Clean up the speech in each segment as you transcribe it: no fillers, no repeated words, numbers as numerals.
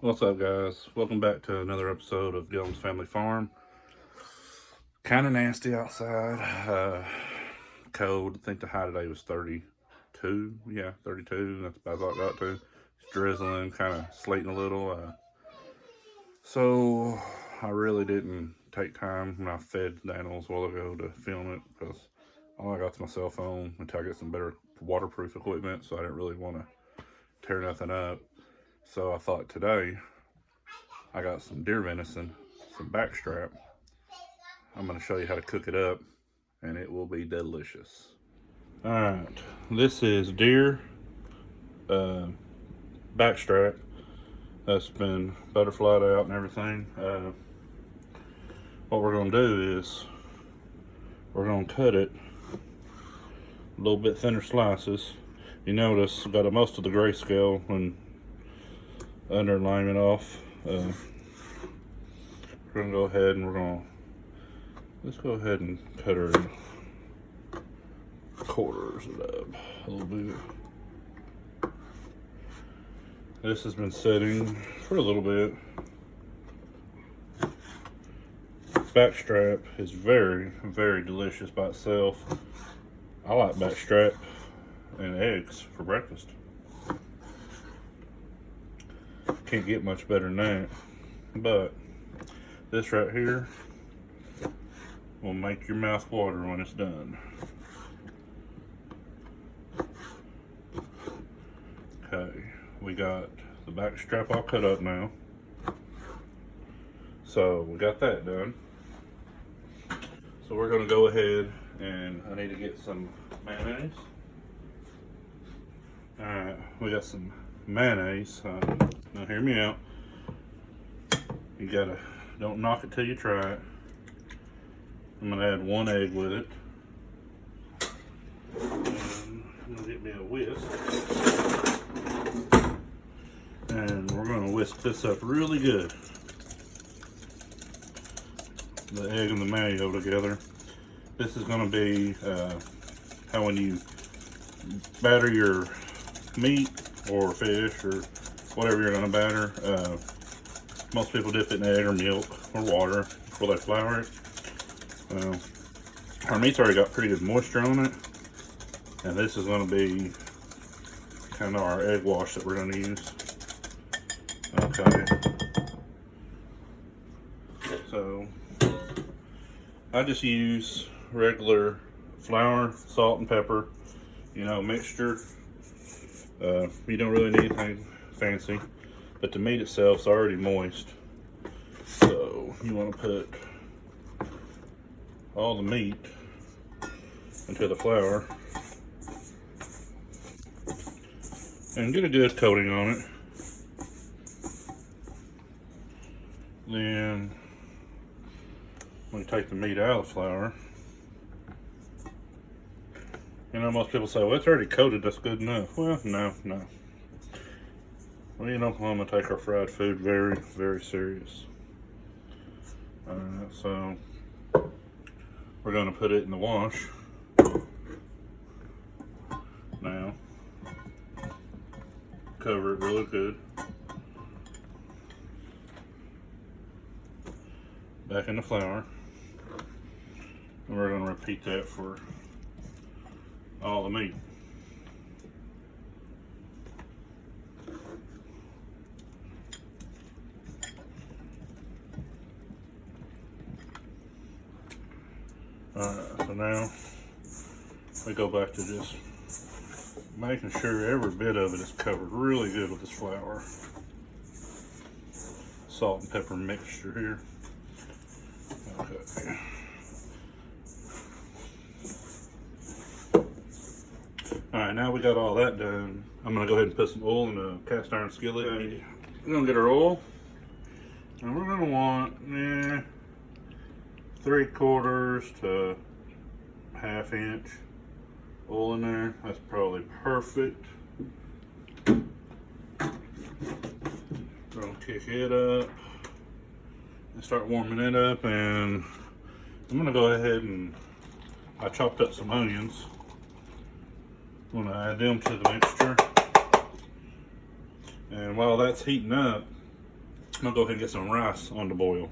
What's up, guys? Welcome back to another episode of Dylan's Family Farm. Kind of nasty outside. Cold. I think the high today was 32. Yeah, 32. That's about all I got to. It's drizzling, kind of slating a little. So I really didn't take time when I fed the animals a while ago to film it because all I got's my cell phone until I get some better waterproof equipment. So I didn't really want to tear nothing up. So I thought today I got some deer venison, some backstrap. I'm going to show you how to cook it up, and it will be delicious. Alright, this is deer backstrap that's been butterflied out and everything. What we're going to do is we're going to cut it a little bit thinner slices. You notice I've got most of the grayscale and underline it off. We're gonna go ahead and let's go ahead and cut her in quarters it up a little bit. This has been setting for a little bit. Backstrap is very, very delicious by itself. I like backstrap and eggs for breakfast. Can't get much better than that. But this right here will make your mouth water when it's done. Okay, we got the back strap all cut up now. So we got that done. So we're gonna go ahead and I need to get some mayonnaise. Alright, we got some mayonnaise. Now hear me out. You gotta, don't knock it till you try it. I'm gonna add 1 egg with it. And I'm gonna get me a whisk. And we're gonna whisk this up really good. The egg and the mayo together. This is gonna be how when you batter your meat or fish or whatever you're gonna batter. Most people dip it in egg or milk or water before they flour it. Our meat's already got pretty good moisture on it, and this is gonna be kind of our egg wash that we're gonna use. Okay. So I just use regular flour, salt, and pepper. You know, mixture. You don't really need anything fancy, but the meat itself is already moist, so you want to put all the meat into the flour and get a good coating on it. Then we take the meat out of the flour. You know, most people say, well, it's already coated, that's good enough. Well, no. We in Oklahoma take our fried food very, very serious. So we're going to put it in the wash now. Cover it really good. Back in the flour. And we're going to repeat that for all the meat. Alright, so now we go back to just making sure every bit of it is covered really good with this flour. Salt and pepper mixture here. Okay. Alright, now we got all that done. I'm going to go ahead and put some oil in a cast iron skillet. Okay. We're going to get our oil. And we're going to want 3/4 to 1/2 inch oil in there. That's probably perfect. We're going to kick it up and start warming it up. And I'm going to go ahead and I chopped up some onions. I'm going to add them to the mixture. And while that's heating up, I'm gonna go ahead and get some rice on the boil.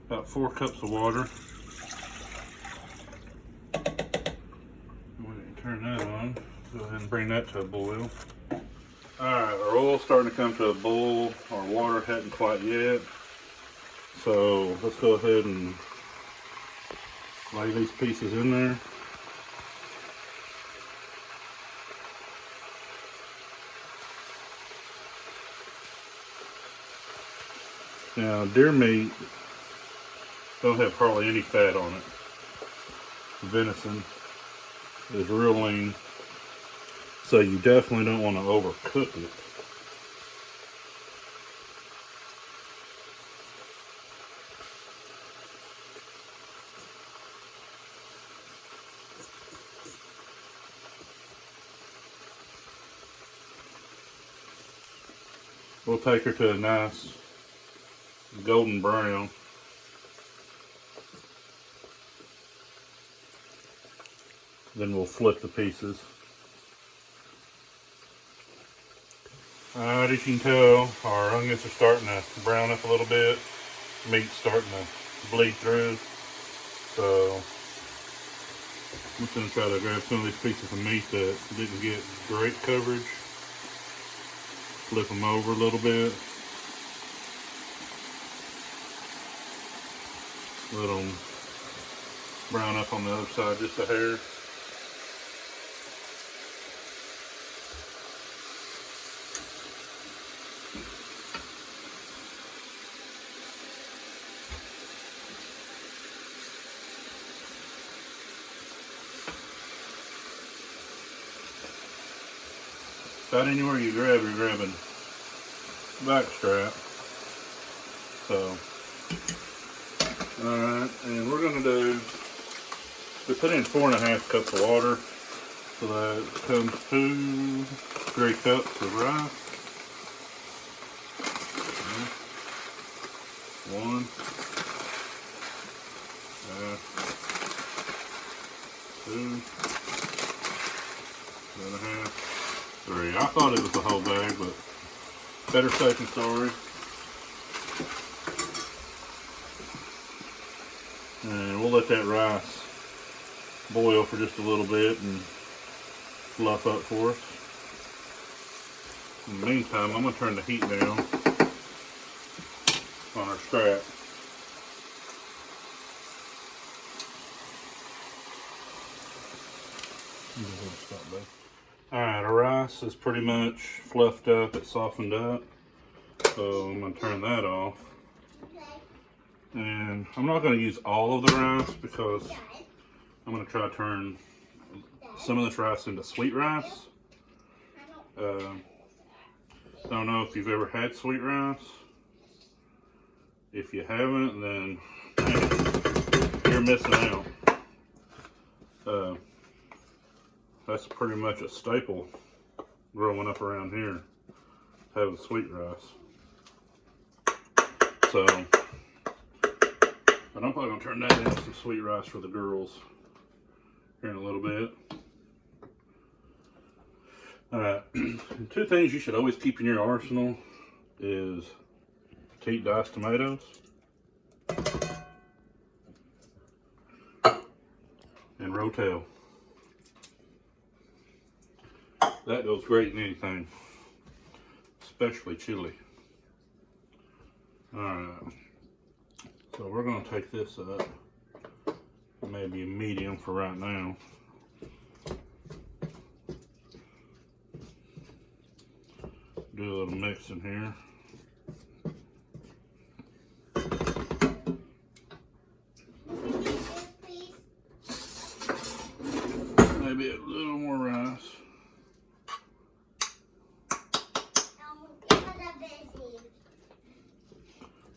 About 4 cups of water. Turn that on. Go ahead and bring that to a boil. Alright, our oil's starting to come to a boil. Our water hadn't quite yet. So let's go ahead and lay these pieces in there. Now, deer meat don't have hardly any fat on it. Venison is real lean, so you definitely don't want to overcook it. We'll take her to a nice golden brown. Then we'll flip the pieces. Alright, as you can tell, our onions are starting to brown up a little bit. Meat's starting to bleed through. So I'm just going to try to grab some of these pieces of meat that didn't get great coverage. Flip them over a little bit. Let them brown up on the other side just a hair. About anywhere you grab, you're grabbing back strap. So, alright, and we're going to do, we put in 4.5 cups of water, so that comes 3 cups of rice. 1, 2, 2.5. 3. I thought it was the whole bag, but better safe than sorry. And we'll let that rice boil for just a little bit and fluff up for us. In the meantime, I'm going to turn the heat down on our strap. Alright, our rice is pretty much fluffed up, it's softened up, so I'm going to turn that off. And I'm not going to use all of the rice because I'm going to try to turn some of this rice into sweet rice. Don't know if you've ever had sweet rice. If you haven't, then you're missing out. That's pretty much a staple growing up around here, having sweet rice. So, but I'm probably going to turn that into some sweet rice for the girls here in a little bit. Alright, 2 things you should always keep in your arsenal is petite diced tomatoes and rotel. That goes great in anything, especially chili. Alright, so we're going to take this up, maybe a medium for right now. Do a little mixing here. Maybe a little more rice.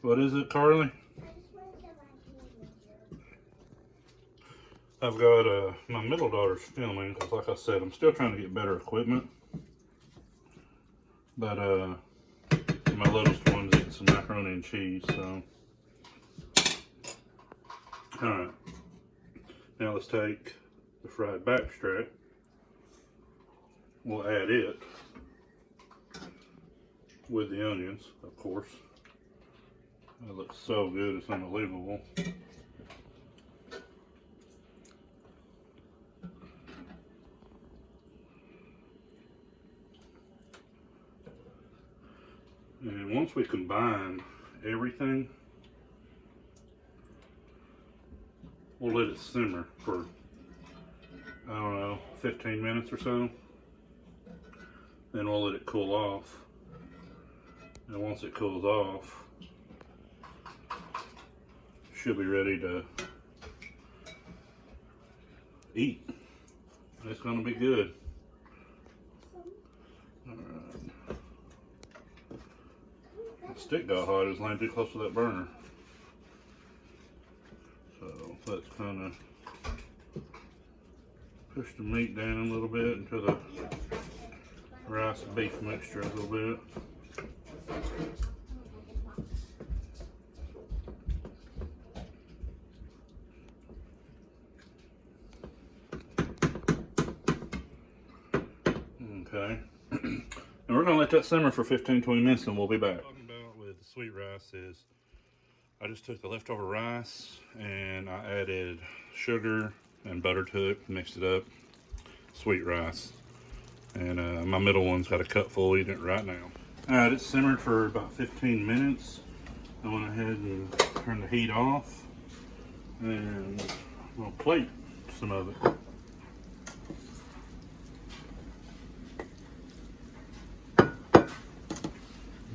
What is it, Carly? I've got my middle daughter's filming because, like I said, I'm still trying to get better equipment. But my littlest one's eating some macaroni and cheese, so. Alright. Now let's take the fried backstrap. We'll add it with the onions, of course. It looks so good, it's unbelievable. And once we combine everything, we'll let it simmer for, I don't know, 15 minutes or so. Then we'll let it cool off. And once it cools off, should be ready to eat. It's gonna be good. Alright. The stick got hot, it was laying too close to that burner. So let's kind of push the meat down a little bit into the rice beef mixture a little bit. Okay. And we're going to let that simmer for 15-20 minutes and we'll be back. What I'm talking about with the sweet rice is I just took the leftover rice and I added sugar and butter to it, mixed it up. Sweet rice. And my middle one's got a cupful eating it right now. Alright, it's simmered for about 15 minutes. I went ahead and turned the heat off. And we'll plate some of it.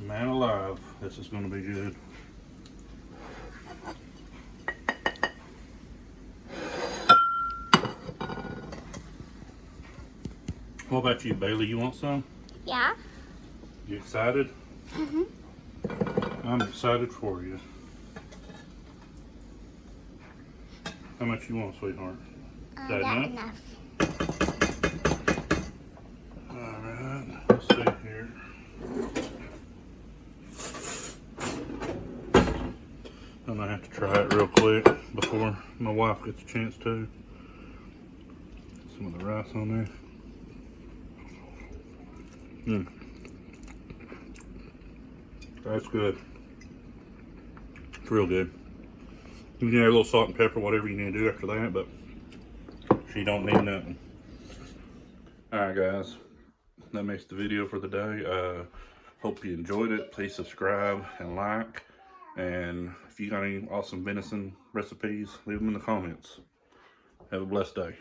Man alive, this is going to be good. What about you, Bailey? You want some? Yeah. You excited? Mm-hmm. I'm excited for you. How much you want, sweetheart? Is that enough? Alright, let's see here. I'm gonna have to try it real quick before my wife gets a chance to. Some of the rice on there. That's good. It's real good. You can add a little salt and pepper, whatever you need to do after that, but she don't need nothing. Alright guys, that makes the video for the day. Hope you enjoyed it. Please subscribe and like. And if you got any awesome venison recipes, leave them in the comments. Have a blessed day.